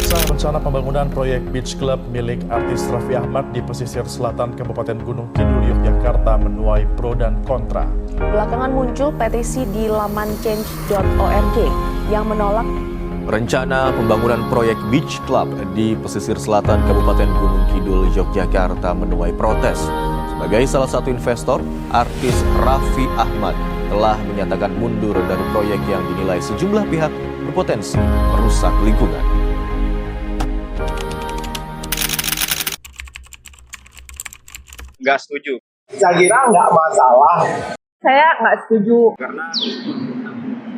Pemirsa, rencana pembangunan proyek Beach Club milik artis Raffi Ahmad di pesisir selatan Kabupaten Gunung Kidul, Yogyakarta menuai pro dan kontra. Belakangan muncul petisi di laman change.org yang menolak rencana pembangunan proyek Beach Club di pesisir selatan Kabupaten Gunung Kidul, Yogyakarta menuai protes. Sebagai salah satu investor, artis Raffi Ahmad telah menyatakan mundur dari proyek yang dinilai sejumlah pihak berpotensi merusak lingkungan. Nggak setuju. Saya kira nggak masalah. Saya nggak setuju. Karena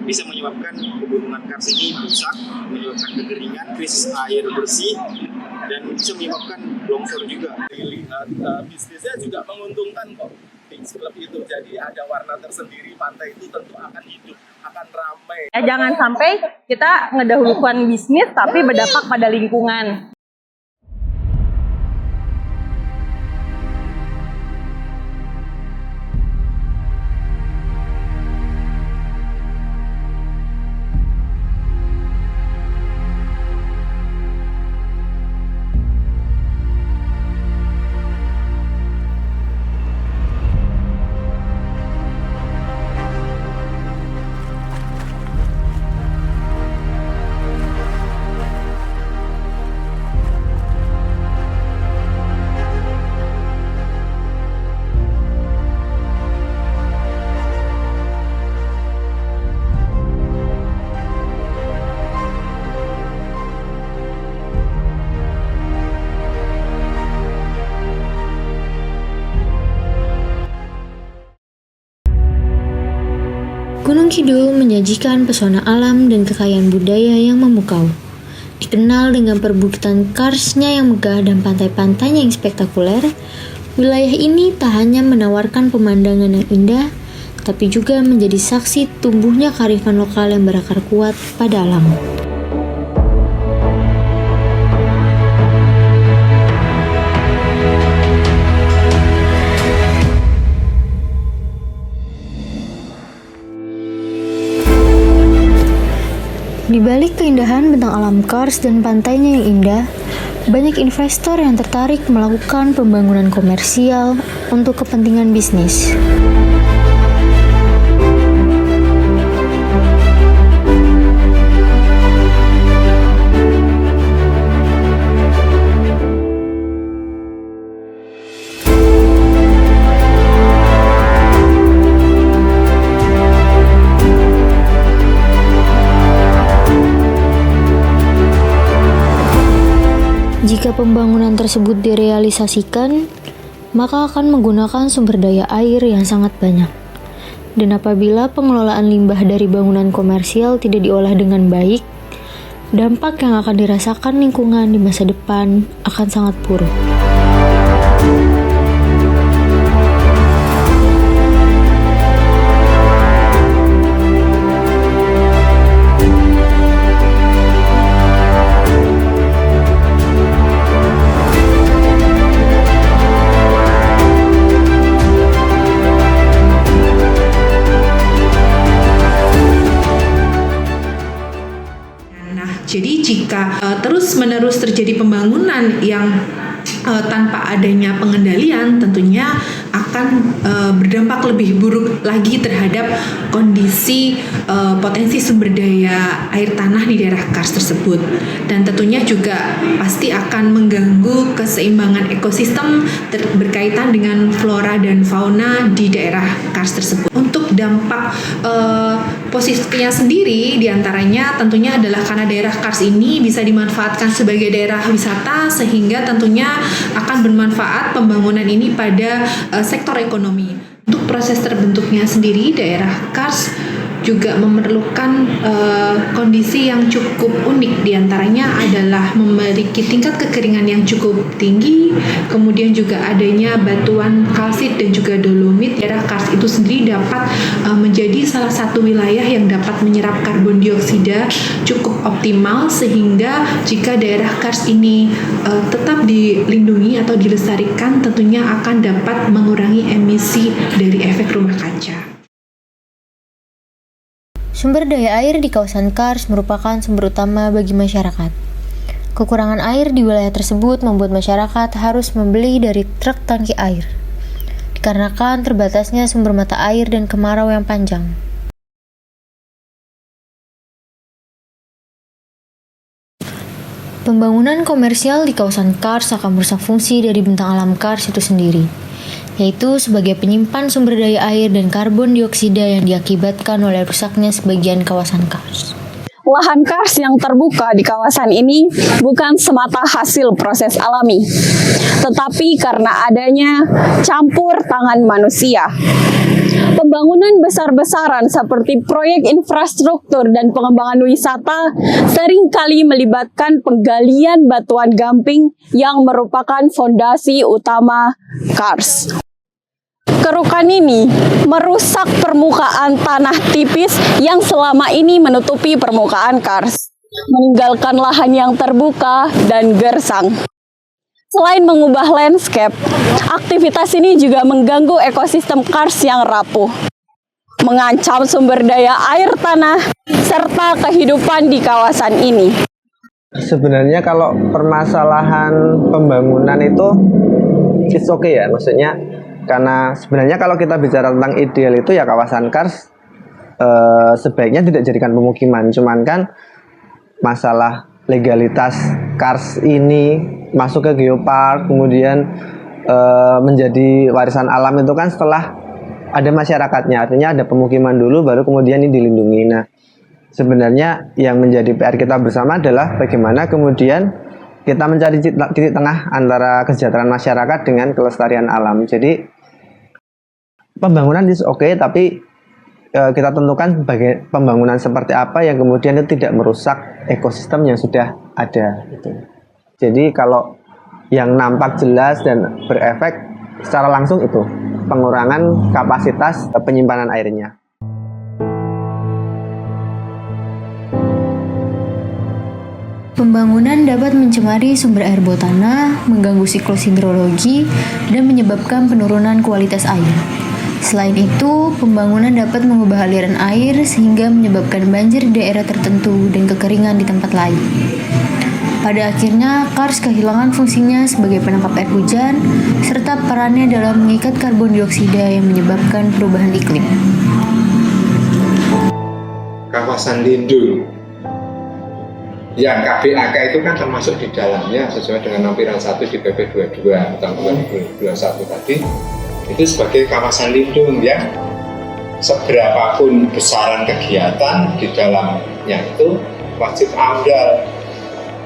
bisa menyebabkan pegunungan Kars ini rusak, menyebabkan kekeringan, krisis air bersih, dan bisa menyebabkan longsor juga. Dilihat bisnisnya juga menguntungkan kok. Beach Club itu jadi ada warna tersendiri, pantai itu tentu akan hidup, akan ramai. Jangan sampai kita ngedahulukan bisnis tapi berdampak pada lingkungan. Gunung Kidul menyajikan pesona alam dan kekayaan budaya yang memukau. Dikenal dengan perbukitan karsnya yang megah dan pantai-pantainya yang spektakuler, wilayah ini tak hanya menawarkan pemandangan yang indah, tapi juga menjadi saksi tumbuhnya kearifan lokal yang berakar kuat pada alam. Di balik keindahan bentang alam Kars dan pantainya yang indah, banyak investor yang tertarik melakukan pembangunan komersial untuk kepentingan bisnis. Jika pembangunan tersebut direalisasikan, maka akan menggunakan sumber daya air yang sangat banyak. Dan apabila pengelolaan limbah dari bangunan komersial tidak diolah dengan baik, dampak yang akan dirasakan lingkungan di masa depan akan sangat buruk. Jadi jika terus-menerus terjadi pembangunan yang tanpa adanya pengendalian, tentunya akan berdampak lebih buruk lagi terhadap kondisi potensi sumber daya air tanah di daerah Kars tersebut. Dan tentunya juga pasti akan mengganggu keseimbangan ekosistem berkaitan dengan flora dan fauna di daerah Kars tersebut. Untuk dampak posisinya sendiri diantaranya tentunya adalah karena daerah Kars ini bisa dimanfaatkan sebagai daerah wisata, sehingga tentunya akan bermanfaat pembangunan ini pada sektor ekonomi. Untuk proses terbentuknya sendiri, daerah Kars juga memerlukan kondisi yang cukup unik. Diantaranya adalah memiliki tingkat kekeringan yang cukup tinggi, kemudian juga adanya batuan kalsit dan juga dolomit. Daerah Kars itu sendiri dapat menjadi salah satu wilayah yang dapat menyerap karbon dioksida cukup optimal, sehingga jika daerah Kars ini tetap dilindungi atau dilestarikan, tentunya akan dapat mengurangi emisi dari efek rumah kaca. Sumber daya air di kawasan Kars merupakan sumber utama bagi masyarakat. Kekurangan air di wilayah tersebut membuat masyarakat harus membeli dari truk tangki air, dikarenakan terbatasnya sumber mata air dan kemarau yang panjang. Pembangunan komersial di kawasan Kars akan merusak fungsi dari bentang alam Kars itu sendiri, yaitu sebagai penyimpan sumber daya air dan karbon dioksida yang diakibatkan oleh rusaknya sebagian kawasan Kars. Lahan kars yang terbuka di kawasan ini bukan semata hasil proses alami, tetapi karena adanya campur tangan manusia. Pembangunan besar-besaran seperti proyek infrastruktur dan pengembangan wisata seringkali melibatkan penggalian batuan gamping yang merupakan fondasi utama kars. Kerukan ini merusak permukaan tanah tipis yang selama ini menutupi permukaan kars, meninggalkan lahan yang terbuka dan gersang. Selain mengubah landscape, aktivitas ini juga mengganggu ekosistem kars yang rapuh, mengancam sumber daya air tanah, serta kehidupan di kawasan ini. Sebenarnya kalau permasalahan pembangunan itu it's okay ya, maksudnya karena sebenarnya kalau kita bicara tentang ideal itu ya kawasan kars sebaiknya tidak dijadikan pemukiman, cuman kan masalah legalitas kars ini masuk ke geopark kemudian menjadi warisan alam itu kan setelah ada masyarakatnya, artinya ada pemukiman dulu baru kemudian ini dilindungi. Nah sebenarnya yang menjadi PR kita bersama adalah bagaimana kemudian kita mencari titik tengah antara kesejahteraan masyarakat dengan kelestarian alam. Jadi pembangunan is oke, tapi kita tentukan sebagai pembangunan seperti apa yang kemudian itu tidak merusak ekosistem yang sudah ada. Gitu. Jadi kalau yang nampak jelas dan berefek secara langsung itu pengurangan kapasitas penyimpanan airnya. Pembangunan dapat mencemari sumber air bawah tanah, mengganggu siklus hidrologi, dan menyebabkan penurunan kualitas air. Selain itu, pembangunan dapat mengubah aliran air sehingga menyebabkan banjir di daerah tertentu dan kekeringan di tempat lain. Pada akhirnya, kars kehilangan fungsinya sebagai penangkap air hujan, serta perannya dalam mengikat karbon dioksida yang menyebabkan perubahan iklim. Kawasan lindung yang KBAK itu kan termasuk di dalamnya sesuai dengan lampiran 1 di PP 22 tahun 2021 tadi, itu sebagai kawasan lindung ya. Seberapapun besaran kegiatan di dalamnya itu wajib AMDAL.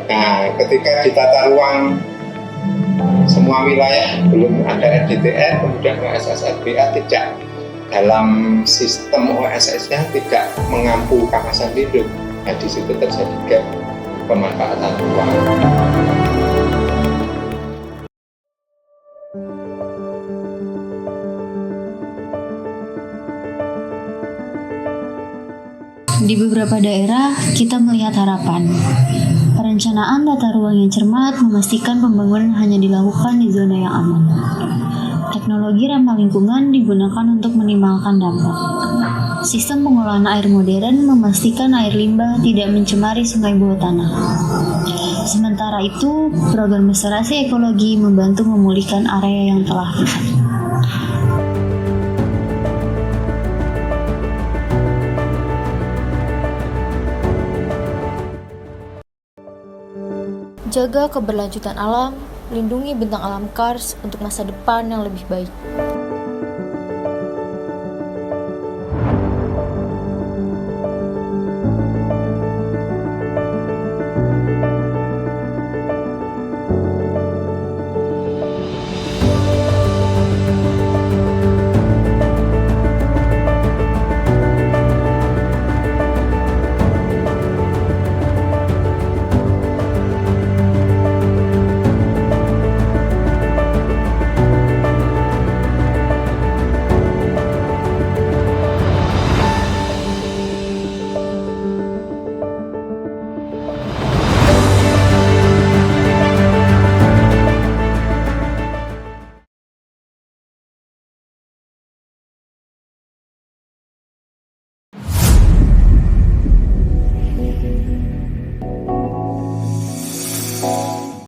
Nah, ketika di tata ruang semua wilayah belum ada RDTR, kemudian OSSRBA tidak dalam sistem OSS-nya tidak mengampu kawasan lindung. Nah, di situ terjadi gap pemanfaatan ruang. Di beberapa daerah, kita melihat harapan. Perencanaan tata ruang yang cermat memastikan pembangunan hanya dilakukan di zona yang aman. Teknologi ramah lingkungan digunakan untuk minimalkan dampak. Sistem pengolahan air modern memastikan air limbah tidak mencemari sungai bawah tanah. Sementara itu, program restorasi ekologi membantu memulihkan area yang telah rusak. Jaga keberlanjutan alam, lindungi bentang alam Kars untuk masa depan yang lebih baik.